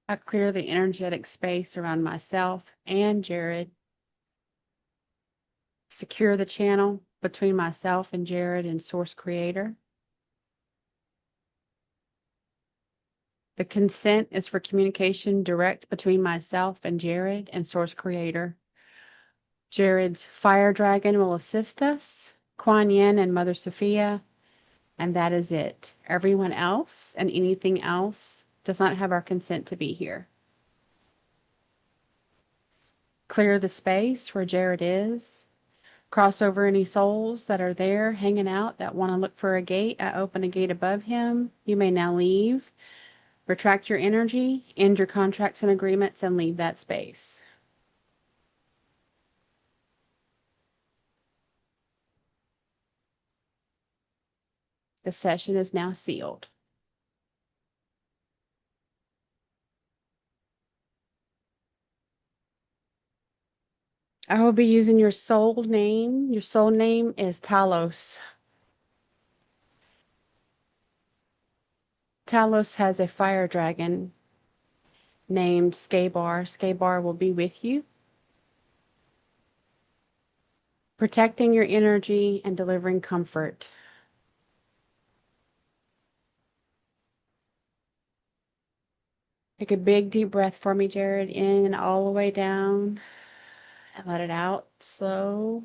I clear the energetic space around myself and Jared. Secure the channel between myself and Jared and Source Creator. The consent is for communication direct between myself and Jared and Source Creator. Jared's fire dragon will assist us, Kuan Yin and Mother Sophia, and that is it. Everyone else and anything else does not have our consent to be here. Clear the space where Jared is. Cross over any souls that are there hanging out that want to look for a gate. I open a gate above him. You may now leave. Retract your energy, end your contracts and agreements, and leave that space. The session is now sealed. I will be using your soul name. Your soul name is Talos. Talos has a fire dragon named Skabar. Skabar will be with you, protecting your energy and delivering comfort. Take a big deep breath for me, Jared, in and all the way down, and let it out slow.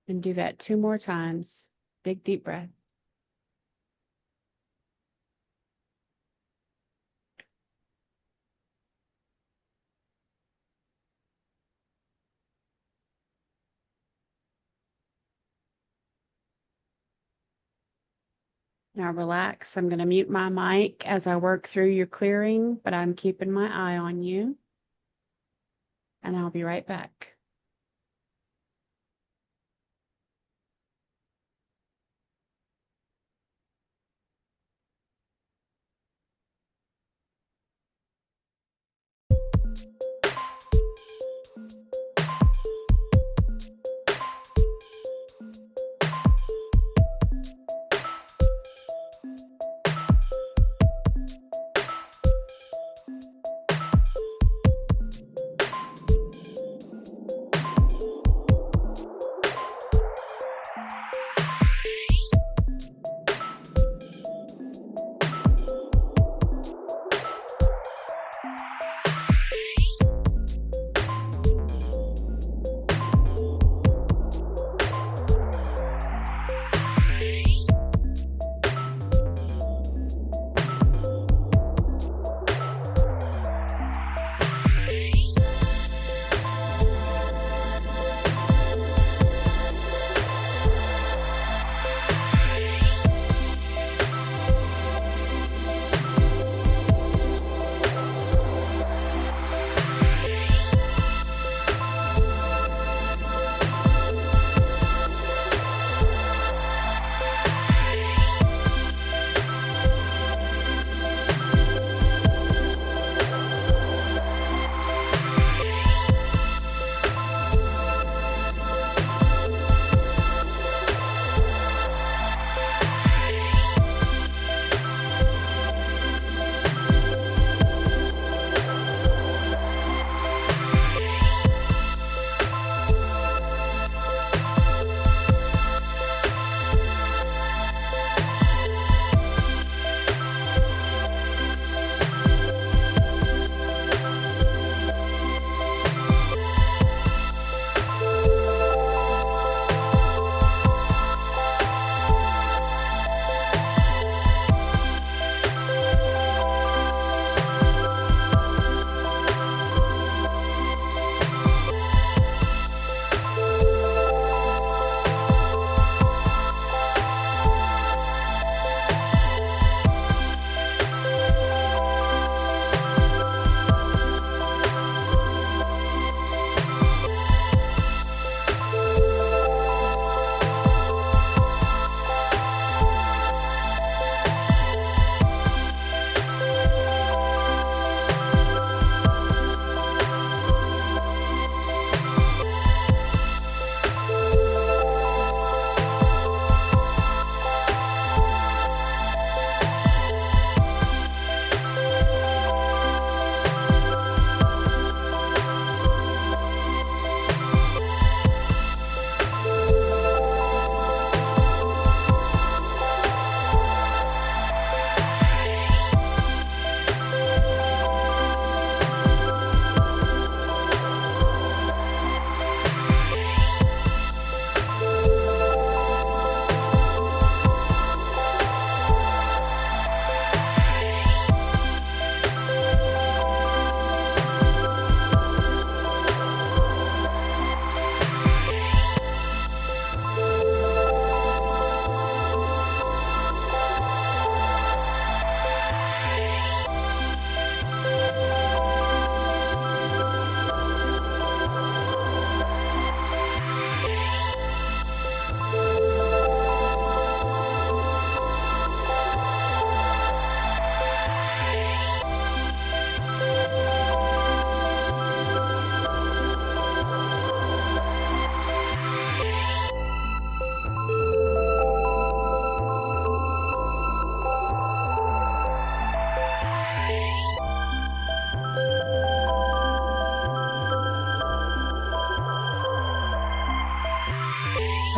And do that 2 more times. Big deep breath. Now relax. I'm going to mute my mic as I work through your clearing, but I'm keeping my eye on you. And I'll be right back.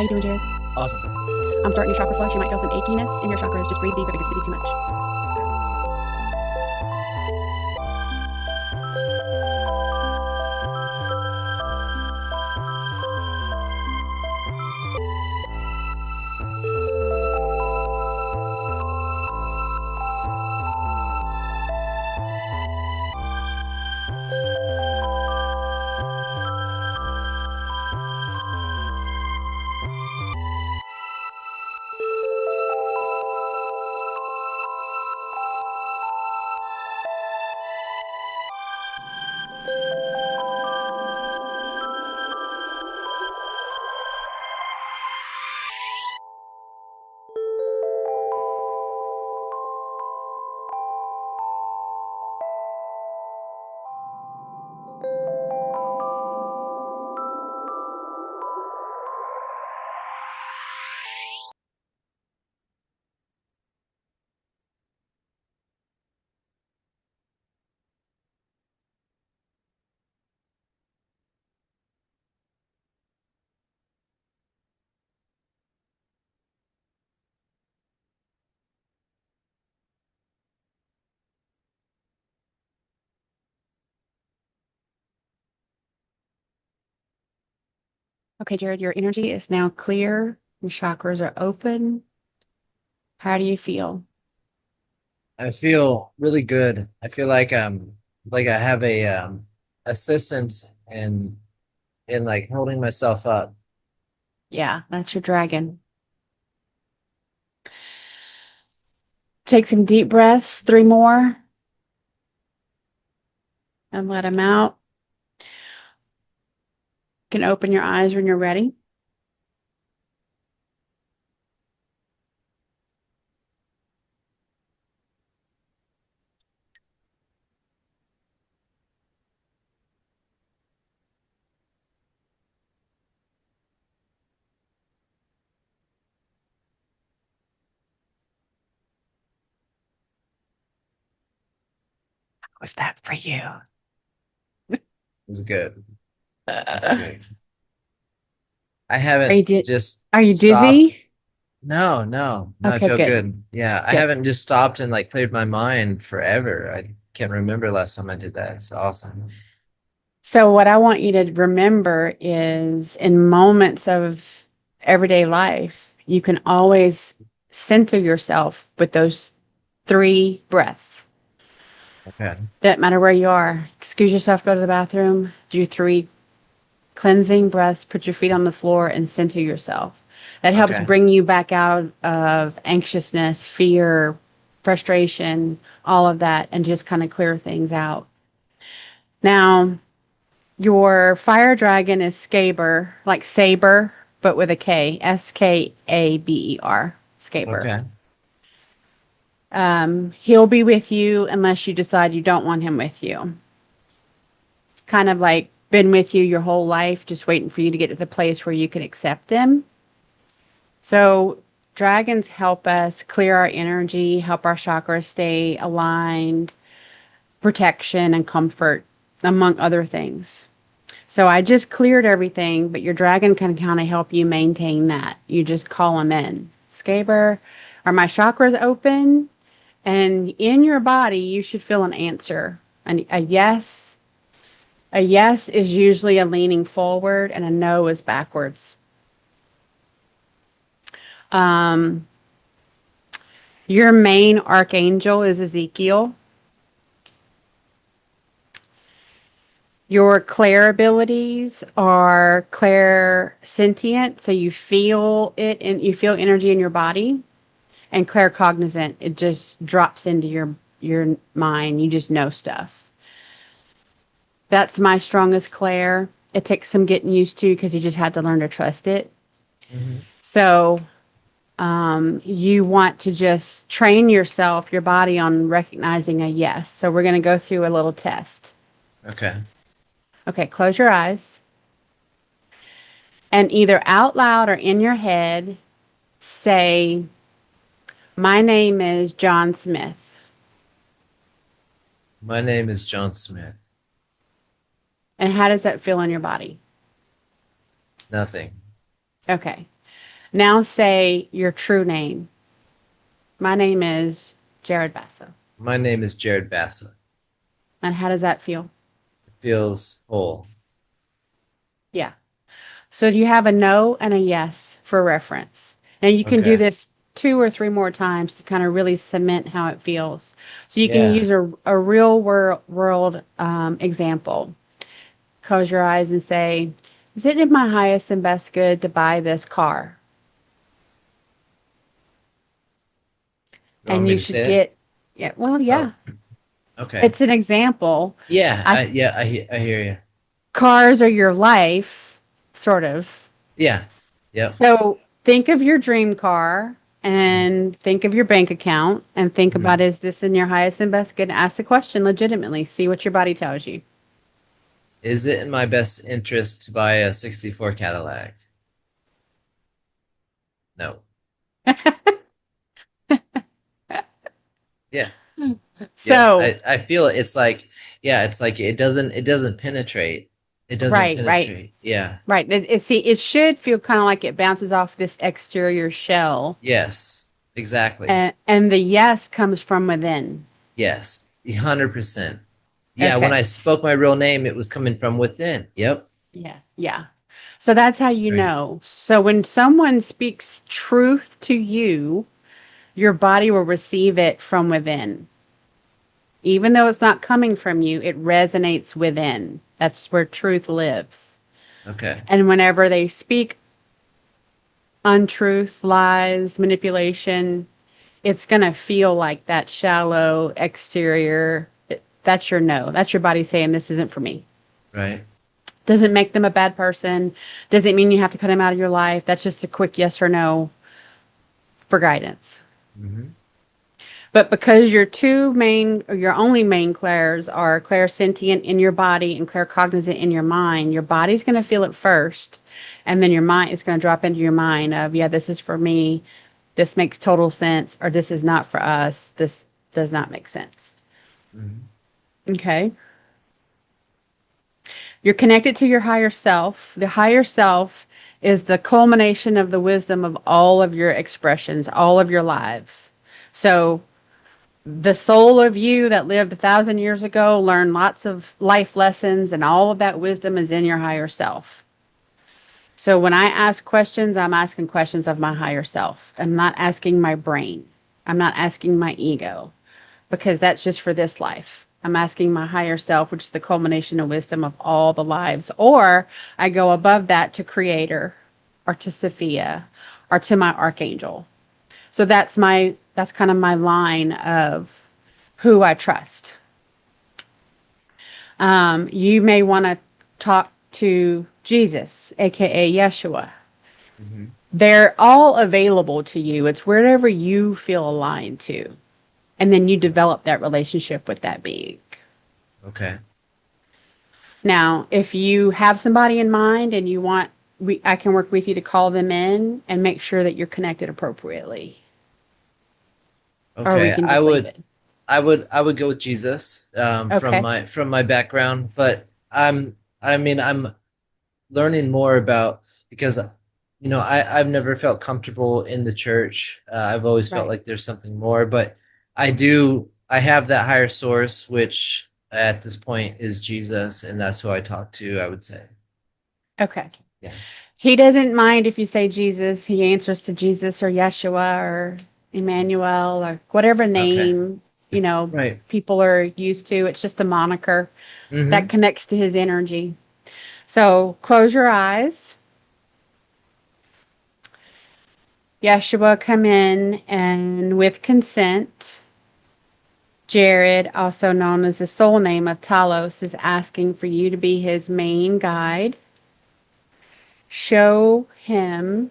How you doing, Jared? Awesome. I'm starting your chakra flush. You might feel some achiness in your chakras. Just breathe deep if it gets to be too much. Okay, Jared, your energy is now clear. Your chakras are open. How do you feel? I feel really good. I feel like I have a assistance in like holding myself up. Yeah, that's your dragon. Take some deep breaths, 3 more, and let them out. You can open your eyes when you're ready. How was that for you? It's good. It's Are good. I haven't you di- just are you stopped. dizzy? No, I Okay, feel good. good. Yeah, I Good. haven't just stopped and like cleared my mind forever. I can't remember last time I did that. It's awesome. So, what I want you to remember is in moments of everyday life, you can always center yourself with those 3 breaths. Okay. Doesn't matter where you are. Excuse yourself, go to the bathroom, do 3 cleansing breaths, put your feet on the floor, and center yourself. That helps Okay. bring you back out of anxiousness, fear, frustration, all of that, and just kind of clear things out. Now, your fire dragon is Skaber, like saber, but with a K. Skaber. Skaber. Okay. He'll be with you unless you decide you don't want him with you. It's kind of like been with you your whole life, just waiting for you to get to the place where you can accept them. So dragons help us clear our energy, help our chakras stay aligned, protection and comfort, among other things. So I just cleared everything, but your dragon can kind of help you maintain that. You just call them in. Skaber, are my chakras open? And in your body, you should feel an answer. A yes. A yes is usually a leaning forward, and a no is backwards. Um, your main archangel is Ezekiel. Your clair abilities are clair sentient, so you feel it and you feel energy in your body. And claircognizant, it just drops into your mind. You just know stuff. That's my strongest clair. It takes some getting used to because you just had to learn to trust it. Hmm. So you want to just train yourself, your body on recognizing a yes. So we're going to go through a little test. Okay. Okay, close your eyes and either out loud or in your head say, my name is John Smith. My name is John Smith. And how does that feel in your body? Nothing. Okay. Now say your true name. My name is Jared Basso. My name is Jared Bassett. And how does that feel? It feels whole. Yeah. So you have a no and a yes for reference. Now you can do Okay. this two or three more times to kind of really cement how it feels. So you can Yeah. use a real world example. Close your eyes and say, is it in my highest and best good to buy this car? You want And me you to should say it? get, yeah, well, yeah, Oh, okay. it's an example. I I hear you. Cars are your life, sort of. Yeah. Yep. So think of your dream car and think of your bank account and think about, Mm-hmm. is this in your highest and best good? Ask the question legitimately. See what your body tells you. Is it in my best interest to buy a 64 Cadillac? No. Yeah. Yep. So, I feel it's like, yeah, it's like it doesn't penetrate. It doesn't right, right, penetrate. Yeah. right. See, it should feel kind of like it bounces off this exterior shell, Yes. Exactly. and the yes comes from within. Yes. 100%. Yeah, when Okay. I spoke my real name, it was coming from within. Yep. Yeah, yeah. So that's how you Right. know. So when someone speaks truth to you, your body will receive it from within. Even though it's not coming from you, it resonates within. That's where truth lives. Okay. And whenever they speak untruth, lies, manipulation, it's going to feel like that shallow exterior. That's your no. That's your body saying, this isn't for me. Right. Doesn't make them a bad person. Doesn't mean you have to cut them out of your life. That's just a quick yes or no for guidance. Mm-hmm. But because your two main, or your only main clairs are clairsentient in your body and claircognizant in your mind, your body's going to feel it first. And then your mind is going to drop into your mind of, yeah, this is for me. This makes total sense. Or this is not for us. This does not make sense. Mm-hmm. Okay. You're connected to your higher self. The higher self is the culmination of the wisdom of all of your expressions, all of your lives. So the soul of you that lived 1,000 years ago learned lots of life lessons, and all of that wisdom is in your higher self. So when I ask questions, I'm asking questions of my higher self. I'm not asking my brain. I'm not asking my ego, because that's just for this life. I'm asking my higher self, which is the culmination of wisdom of all the lives. Or I go above that to Creator, or to Sophia, or to my Archangel. So that's kind of my line of who I trust. You may want to talk to Jesus, aka Yeshua. Mm-hmm. They're all available to you. It's wherever you feel aligned to. And then you develop that relationship with that being. Okay. Now, if you have somebody in mind and you want, I can work with you to call them in and make sure that you're connected appropriately. Or we Okay. can just leave it. I would go with Jesus Okay. from my background, but I'm learning more about because I've never felt comfortable in the church. I've always felt Right. like there's something more, but I have that higher source, which at this point is Jesus, and that's who I talk to, I would say. Okay. Yeah. He doesn't mind if you say Jesus. He answers to Jesus or Yeshua or Emmanuel or whatever Okay. name, Right. people are used to. It's just a moniker that Mm-hmm. connects to his energy. So close your eyes. Yeshua, come in, and with consent, Jared, also known as the soul name of Talos, is asking for you to be his main guide. Show him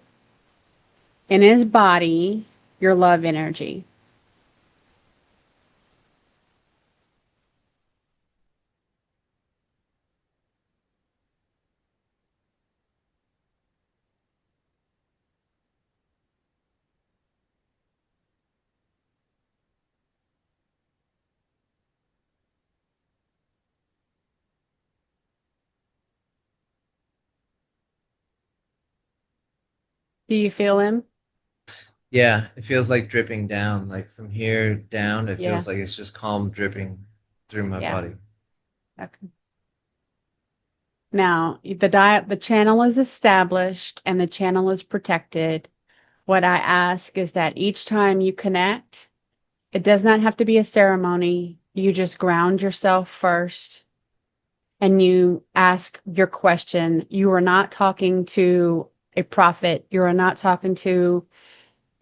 in his body your love energy. Do you feel him? Yeah, it feels like dripping down, like from here down. It Yeah. feels like it's just calm dripping through my Yeah. body. Okay. Now, the channel is established and the channel is protected. What I ask is that each time you connect, it does not have to be a ceremony. You just ground yourself first and you ask your question. You are not talking to a prophet. You are not talking to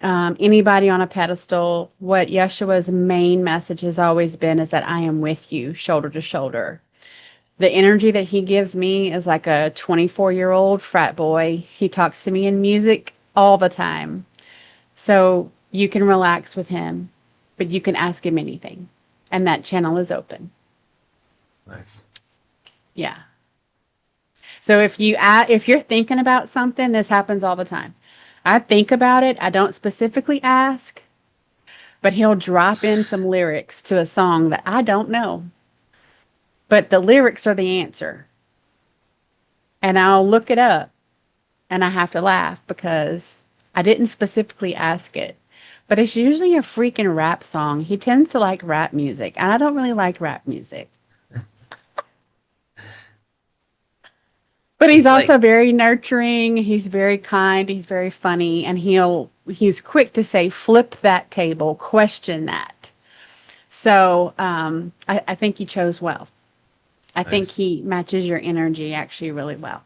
anybody on a pedestal. What Yeshua's main message has always been is that I am with you, shoulder to shoulder. The energy that he gives me is like a 24-year-old frat boy. He talks to me in music all the time. So you can relax with him, but you can ask him anything. And that channel is open. Nice. Yeah. So if you're thinking about something, this happens all the time. I think about it. I don't specifically ask, but he'll drop in some lyrics to a song that I don't know. But the lyrics are the answer. And I'll look it up and I have to laugh because I didn't specifically ask it. But it's usually a freaking rap song. He tends to like rap music, and I don't really like rap music. But he's It's also like, very nurturing. He's very kind. He's very funny, and he's quick to say, "Flip that table, question that." So I think you chose well. I think nice. he matches your energy actually really well.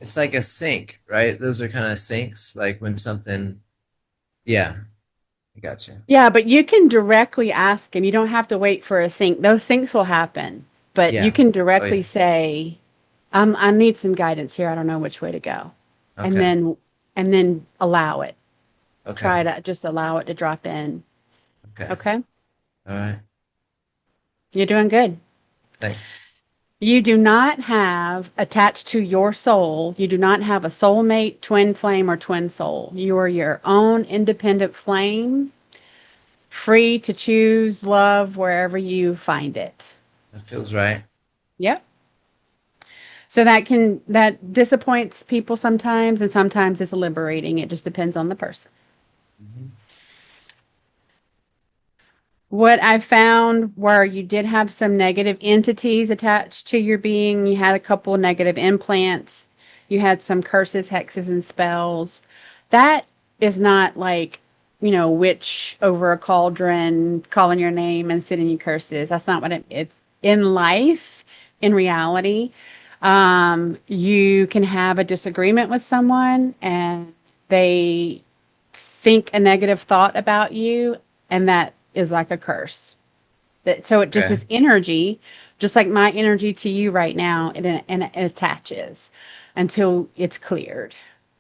It's like a sync, right? Those are kind of syncs, like when something, yeah, I got you. Yeah, but you can directly ask him. You don't have to wait for a sync. Those syncs will happen, but you Yeah. can Oh, directly yeah. say, I need some guidance here. I don't know which way to go," and Okay. then allow it. Okay. Try to just allow it to drop in. Okay. Okay, All right. you're doing good. Thanks. You do not have attached to your soul. You do not have a soulmate, twin flame, or twin soul. You are your own independent flame, free to choose love wherever you find it. That feels right. Yep. So that disappoints people sometimes, and sometimes it's liberating. It just depends on the person. Mhm. What I found where you did have some negative entities attached to your being, you had a couple of negative implants, you had some curses, hexes, and spells. That is not like, witch over a cauldron calling your name and sending you curses. That's not what it's in life, in reality. You can have a disagreement with someone and they think a negative thought about you, and that is like a curse. So it just Okay. is energy, just like my energy to you right now, and it attaches until it's cleared.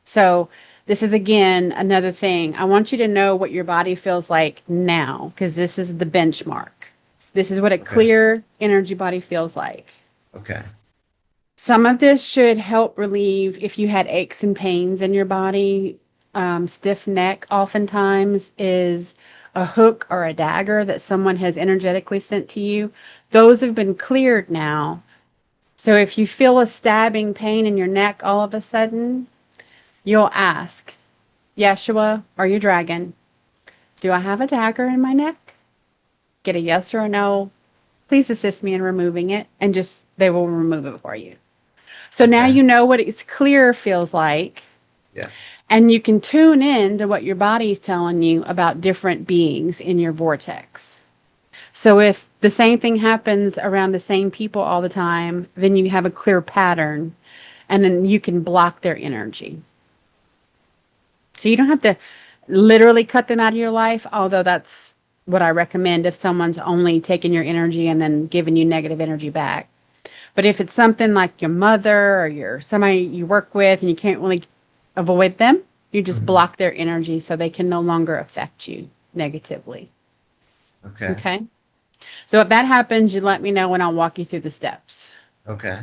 So this is again another thing. I want you to know what your body feels like now, because this is the benchmark. This is what a Okay. clear energy body feels like. Okay. Some of this should help relieve if you had aches and pains in your body. Stiff neck oftentimes is a hook or a dagger that someone has energetically sent to you. Those have been cleared now. So if you feel a stabbing pain in your neck all of a sudden, you'll ask, Yeshua or your dragon, do I have a dagger in my neck? Get a yes or a no. Please assist me in removing it, and just they will remove it for you. So now Okay. you know what it's clear feels like, Yeah. and you can tune in to what your body is telling you about different beings in your vortex. So if the same thing happens around the same people all the time, then you have a clear pattern and then you can block their energy. So you don't have to literally cut them out of your life, although that's what I recommend if someone's only taking your energy and then giving you negative energy back. But if it's something like your mother or your somebody you work with and you can't really avoid them, you just Hmm. block their energy so they can no longer affect you negatively. Okay. Okay? So if that happens, you let me know and I'll walk you through the steps. Okay.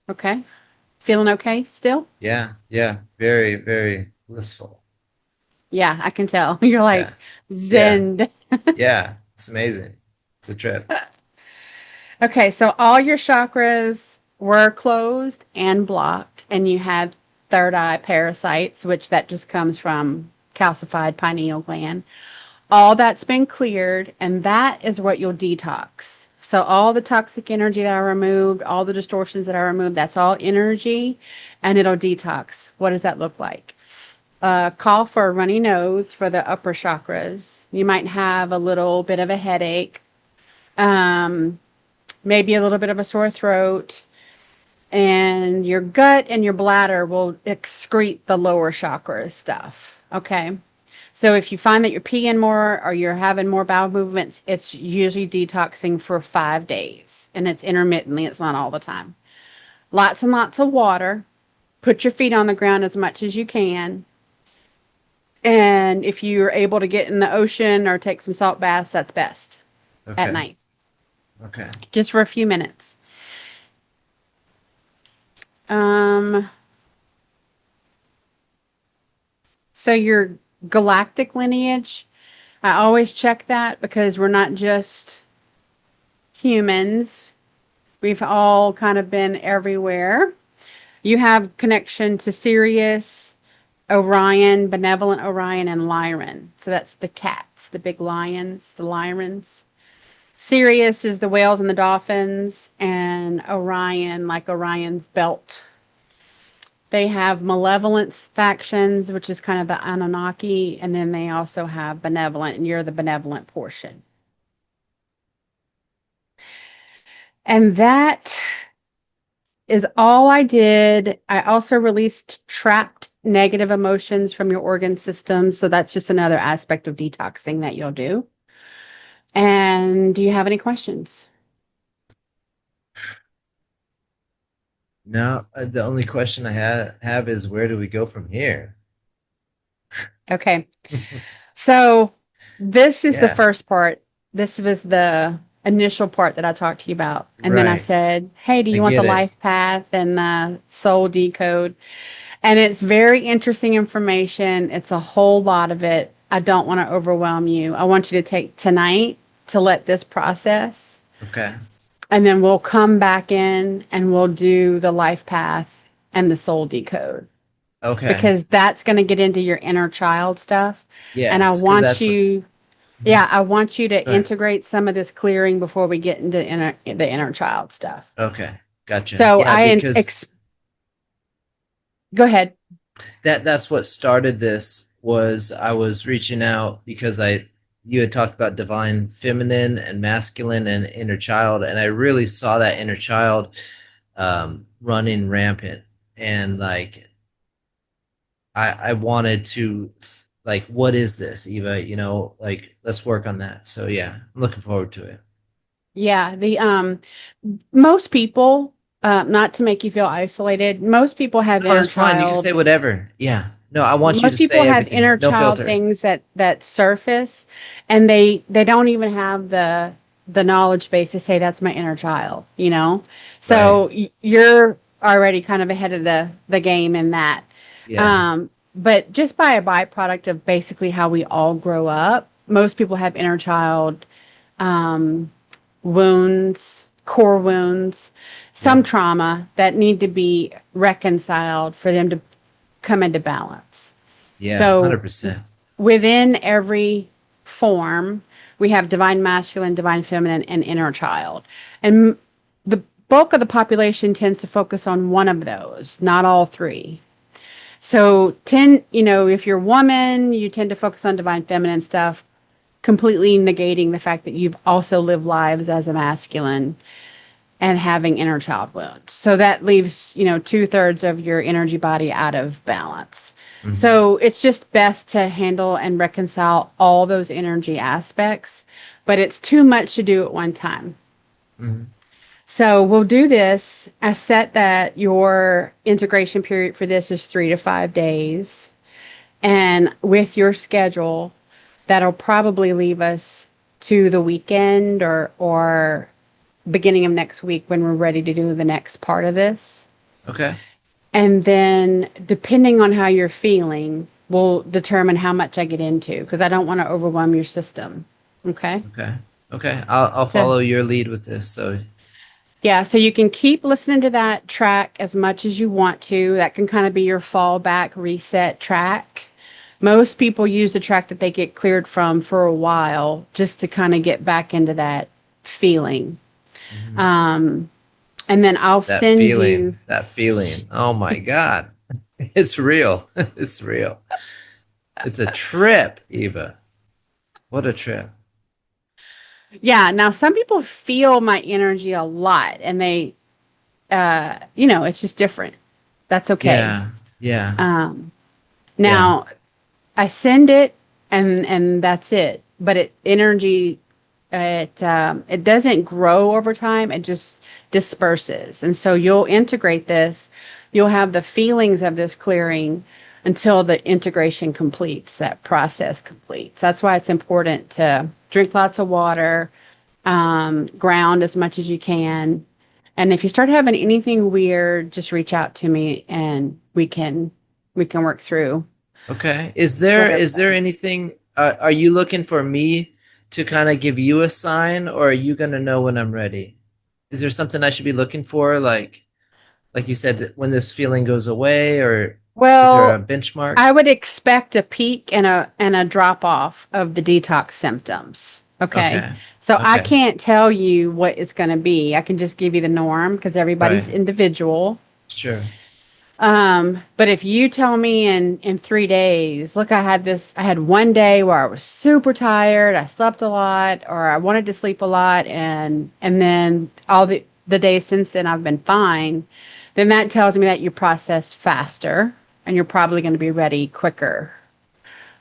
Okay? Feeling okay still? Yeah. Yeah. Very, very blissful. Yeah, I can tell. You're Yeah. like Yeah. zen. Yeah. It's amazing. It's a trip. Okay, so all your chakras were closed and blocked, and you had third eye parasites, which that just comes from calcified pineal gland. All that's been cleared, and that is what you'll detox. So all the toxic energy that I removed, all the distortions that I removed, that's all energy, and it'll detox. What does that look like? Cough or runny nose for the upper chakras. You might have a little bit of a headache, um, maybe a little bit of a sore throat, and your gut and your bladder will excrete the lower chakra stuff. Okay. So if you find that you're peeing more or you're having more bowel movements, it's usually detoxing for 5 days, and it's intermittently. It's not all the time. Lots and lots of water. Put your feet on the ground as much as you can. And if you're able to get in the ocean or take some salt baths, that's best at Okay. night, Okay. just for a few minutes. Um, so your galactic lineage, I always check that because we're not just humans. We've all kind of been everywhere. You have connection to Sirius, Orion, Benevolent Orion, and Lyran. So that's the cats, the big lions, the Lyrans. Sirius is the whales and the dolphins, and Orion, like Orion's belt. They have malevolence factions, which is kind of the Anunnaki, and then they also have benevolent, and you're the benevolent portion. And that is all I did. I also released trapped negative emotions from your organ system. So that's just another aspect of detoxing that you'll do. And do you have any questions? No, the only question I have is where do we go from here? Okay. So this is the Yeah. first part. This was the initial part that I talked to you about. And then I Right. said, hey, do I you want the get it. life path and the soul decode? And it's very interesting information. It's a whole lot of it. I don't want to overwhelm you. I want you to take tonight to let this process, Okay. and then we'll come back in and we'll do the life path and the soul decode Okay. because that's going to get into your inner child stuff. And I Yes, because want that's what. you, Mhm. yeah, I want you to Go ahead. integrate some of this clearing before we get into the inner child stuff. Okay. Gotcha. So Yeah, because go ahead. that's what started this was I was reaching out because I you had talked about divine feminine and masculine and inner child, and I really saw that inner child running rampant, and like I wanted to like, what is this, Eva? Like, let's work on that. So yeah, I'm looking forward to it. Yeah, the most people, not to make you feel isolated, most people have No, inner that's fine. You can say child. whatever. Yeah. No, I want you to Most people say have everything. inner No child filter. things that surface, and they don't even have the knowledge base to say that's my inner child, you know. Right. So you're already kind of ahead of the game in that. Yeah. But just by a byproduct of basically how we all grow up, most people have inner child um, wounds, core wounds, some Yep. trauma that need to be reconciled for them to come into balance. Yeah. So 100%. within every form, we have divine masculine, divine feminine, and inner child. And the bulk of the population tends to focus on one of those, not all three. So if you're a woman, you tend to focus on divine feminine stuff, completely negating the fact that you've also lived lives as a masculine and having inner child wounds. So that leaves, 2/3 of your energy body out of balance. Hmm. So it's just best to handle and reconcile all those energy aspects, but it's too much to do at one time. Hmm. So we'll do this. I set that your integration period for this is 3 to 5 days. And with your schedule, that'll probably leave us to the weekend or beginning of next week when we're ready to do the next part of this. Okay. And then depending on how you're feeling will determine how much I get into because I don't want to overwhelm your system. Okay? Okay. Okay. I'll So follow your lead with this. So Yeah, so you can keep listening to that track as much as you want to. That can kind of be your fallback reset track. Most people use the track that they get cleared from for a while just to kind of get back into that feeling. Mhm. Um, and then I'll That send you, feeling, that feeling. Oh my God. It's real. It's real. It's a trip, Eva. What a trip. yeah, now some people feel my energy a lot and they, it's just different. That's okay. Yeah. Yeah. Um, Yeah. now I send it and that's it. But energy it doesn't grow over time. It just disperses. And so you'll integrate this. You'll have the feelings of this clearing until the integration completes, that process completes. That's why it's important to drink lots of water, ground as much as you can. And if you start having anything weird, just reach out to me and we can work through Okay. Is there whatever. anything are you looking for me to kind of give you a sign, or are you gonna know when I'm ready? Is there something I should be looking for, like you said, when this feeling goes away, or is there a Well, benchmark? I would expect a peak and a drop off of the detox symptoms. Okay. Okay. So I Okay. can't tell you what it's going to be. I can just give you the norm because everybody's Right. individual. Sure. But if you tell me in 3 days, look, I had one day where I was super tired, I slept a lot, or I wanted to sleep a lot, and then all the days since then I've been fine, then that tells me that you processed faster and you're probably going to be ready quicker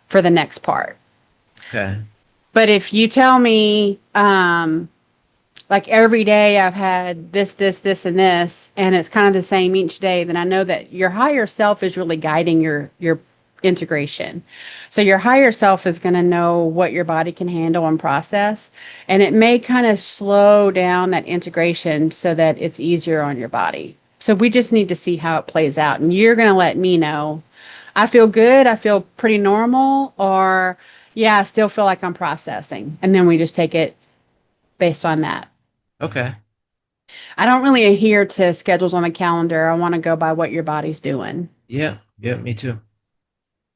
for the next part. Okay. But if you tell me, like every day I've had this, and this, and it's kind of the same each day, then I know that your higher self is really guiding your integration. So your higher self is going to know what your body can handle and process, and it may kind of slow down that integration so that it's easier on your body. So we just need to see how it plays out, and you're going to let me know. I feel good, I feel pretty normal, or yeah, I still feel like I'm processing. And then we just take it based on that. Okay. I don't really adhere to schedules on the calendar. I want to go by what your body's doing. Yeah. Yeah. Me too.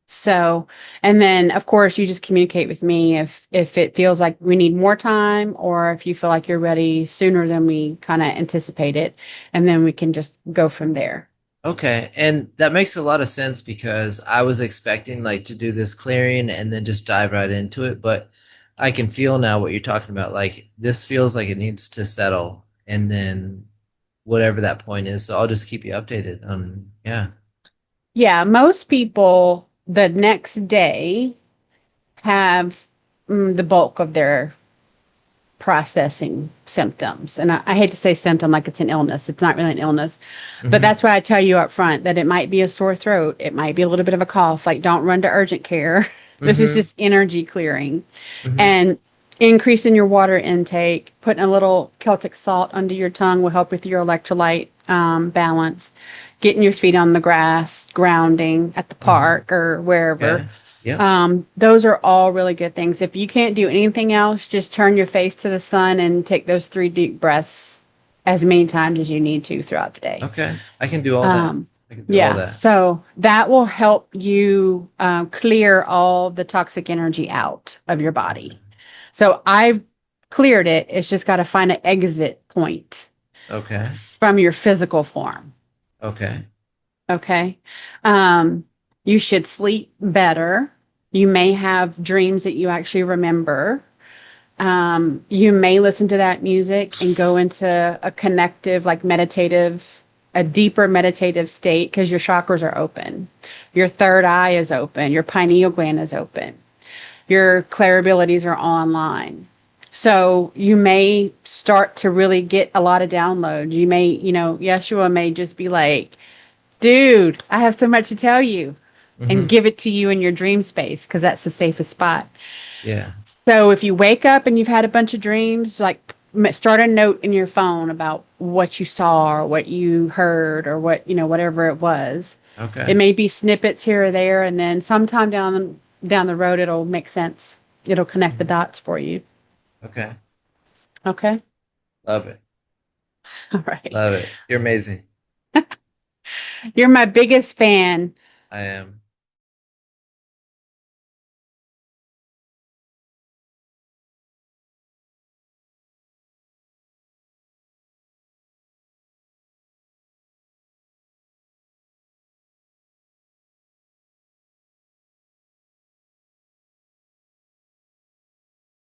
So, and then of course you just communicate with me if it feels like we need more time or if you feel like you're ready sooner than we kind of anticipate it, and then we can just go from there. Okay, and that makes a lot of sense because I was expecting like to do this clearing and then just dive right into it, but I can feel now what you're talking about. Like this feels like it needs to settle and then whatever that point is. So I'll just keep you updated on yeah. Yeah, most people the next day have the bulk of their processing symptoms. And I hate to say symptom like it's an illness. It's not really an illness. But Mm-hmm. that's why I tell you up front that it might be a sore throat. It might be a little bit of a cough. Like, don't run to urgent care. This is Mm-hmm. just energy clearing. Mm-hmm. And increasing your water intake, putting a little Celtic salt under your tongue will help with your electrolyte balance. Getting your feet on the grass, grounding at the Mm-hmm. park or wherever. Okay. Yep. Those are all really good things. If you can't do anything else, just turn your face to the sun and take those 3 deep breaths as many times as you need to throughout the day. Okay. I can do all that. Um, I can do all yeah, that. so that will help you clear all the toxic energy out of your Okay. body. So I've cleared it. It's just got to find an exit point Okay. from your physical form. Okay. Okay. Um, you should sleep better. You may have dreams that you actually remember. You may listen to that music and go into a connective, like meditative, a deeper meditative state because your chakras are open. Your third eye is open. Your pineal gland is open. Your clairabilities are online. So you may start to really get a lot of downloads. You may, Yeshua may just be like, dude, I have so much to tell you, and Mm-hmm. give it to you in your dream space because that's the safest spot. Yeah. So if you wake up and you've had a bunch of dreams, like start a note in your phone about what you saw or what you heard or whatever it was. It Okay. may be snippets here or there, and then sometime down the road it'll make sense. It'll connect the Mhm. dots for you. Okay. Okay. Love it. All right. Love it. You're amazing. You're my biggest fan. I am.